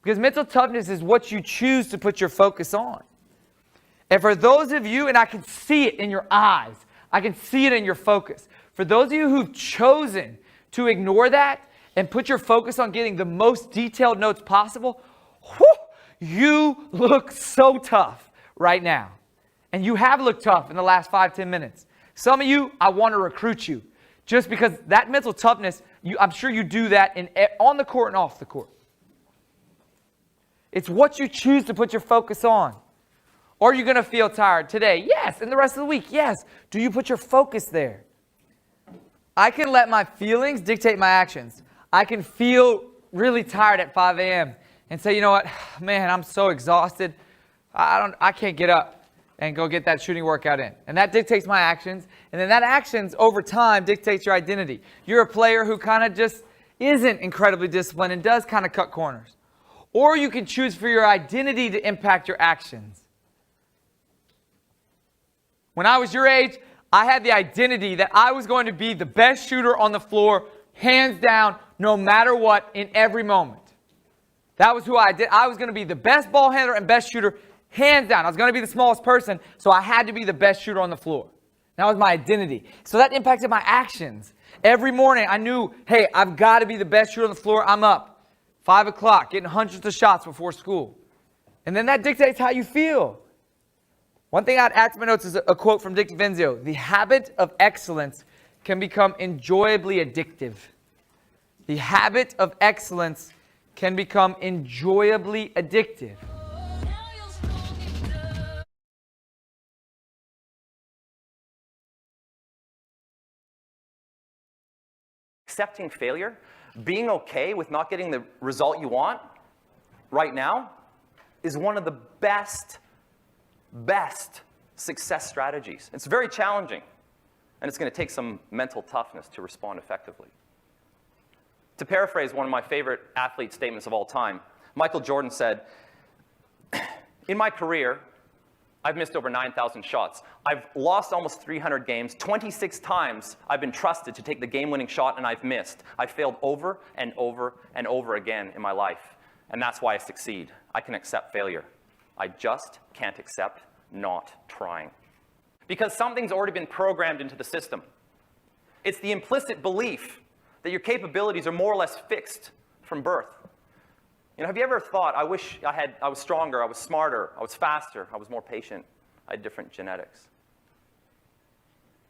Because mental toughness is what you choose to put your focus on. And for those of you, and I can see it in your eyes, I can see it in your focus. For those of you who've chosen to ignore that and put your focus on getting the most detailed notes possible, whew, you look so tough right now. And you have looked tough in the last 5-10 minutes. Some of you, I want to recruit you. Just because that mental toughness, I'm sure you do that on the court and off the court. It's what you choose to put your focus on. Are you going to feel tired today? Yes. And the rest of the week? Yes. Do you put your focus there? I can let my feelings dictate my actions. I can feel really tired at 5 a.m. and say, you know what, man, I'm so exhausted. I can't get up and go get that shooting workout in. And that dictates my actions. And then that actions over time dictates your identity. You're a player who kind of just isn't incredibly disciplined and does kind of cut corners. Or you can choose for your identity to impact your actions. When I was your age, I had the identity that I was going to be the best shooter on the floor, hands down, no matter what, in every moment. That was who I did. I was going to be the best ball handler and best shooter, hands down. I was going to be the smallest person, so I had to be the best shooter on the floor. That was my identity. So that impacted my actions. Every morning, I knew, hey, I've got to be the best shooter on the floor. I'm up. 5 o'clock, getting hundreds of shots before school. And then that dictates how you feel. One thing I'd add to my notes is a quote from Dick Venzio. The habit of excellence can become enjoyably addictive. The habit of excellence can become enjoyably addictive. Accepting failure, being okay with not getting the result you want right now is one of the best success strategies. It's very challenging, and it's going to take some mental toughness to respond effectively. To paraphrase one of my favorite athlete statements of all time, Michael Jordan said, "In my career, I've missed over 9,000 shots. I've lost almost 300 games. 26 times I've been trusted to take the game-winning shot, and I've missed. I've failed over and over and over again in my life, and that's why I succeed. I can accept failure. I just can't accept not trying." Because something's already been programmed into the system. It's the implicit belief that your capabilities are more or less fixed from birth. You know, have you ever thought, I wish I was stronger, I was smarter, I was faster, I was more patient, I had different genetics?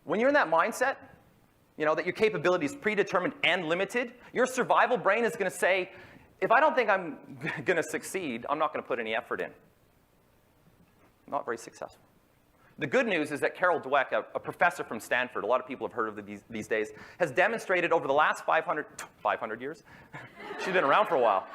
When you're in that mindset, you know, that your capability is predetermined and limited, your survival brain is going to say, if I don't think I'm going to succeed, I'm not going to put any effort in. Not very successful. The good news is that Carol Dweck, a professor from Stanford, a lot of people have heard of these days, has demonstrated over the last 500 years? She's been around for a while.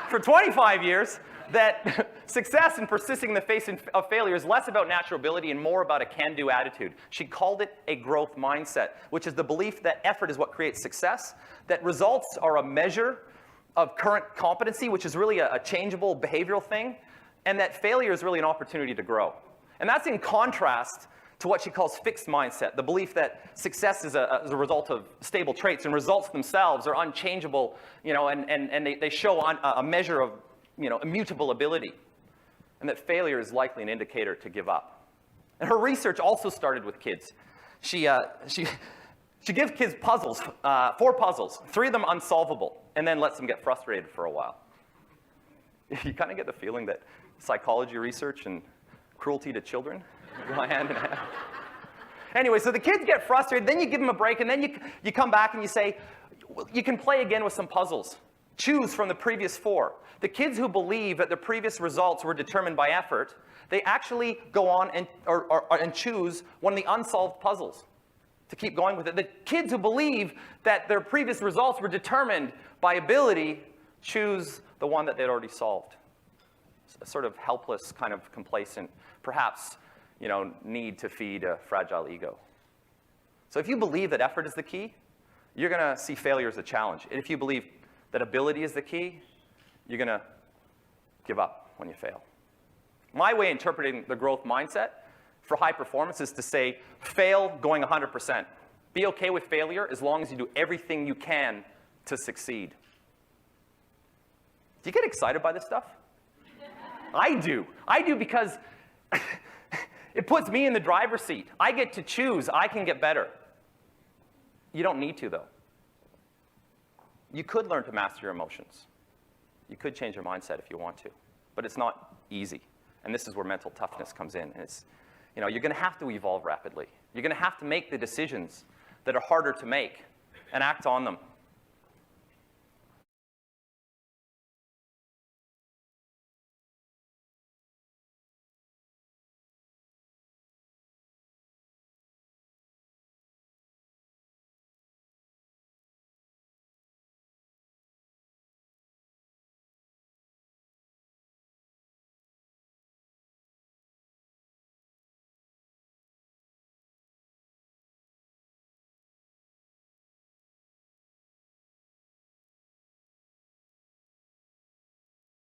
For 25 years, that success and persisting in the face of failure is less about natural ability and more about a can-do attitude. She called it a growth mindset, which is the belief that effort is what creates success, that results are a measure of current competency, which is really a changeable behavioral thing, and that failure is really an opportunity to grow. And that's in contrast to what she calls fixed mindset, the belief that success is a result of stable traits, and results themselves are unchangeable, you know, and they show a measure of, you know, immutable ability, and that failure is likely an indicator to give up. And her research also started with kids. She gives kids puzzles, 4 puzzles, 3 of them unsolvable, and then lets them get frustrated for a while. You kind of get the feeling that psychology research and cruelty to children go hand in hand. Anyway, so the kids get frustrated, then you give them a break, and then you come back and you say, well, you can play again with some puzzles. Choose from the previous 4. The kids who believe that the previous results were determined by effort, they actually go on and choose one of the unsolved puzzles to keep going with it. The kids who believe that their previous results were determined by ability choose the one that they'd already solved. A sort of helpless, kind of complacent, perhaps, you know, need to feed a fragile ego. So if you believe that effort is the key, you're going to see failure as a challenge. And if you believe that ability is the key, you're going to give up when you fail. My way of interpreting the growth mindset for high performance is to say, fail going 100%. Be okay with failure as long as you do everything you can to succeed. Do you get excited by this stuff? I do. I do because it puts me in the driver's seat. I get to choose. I can get better. You don't need to, though. You could learn to master your emotions. You could change your mindset if you want to, but it's not easy. And this is where mental toughness comes in. And it's, you're going to have to evolve rapidly. You're going to have to make the decisions that are harder to make and act on them.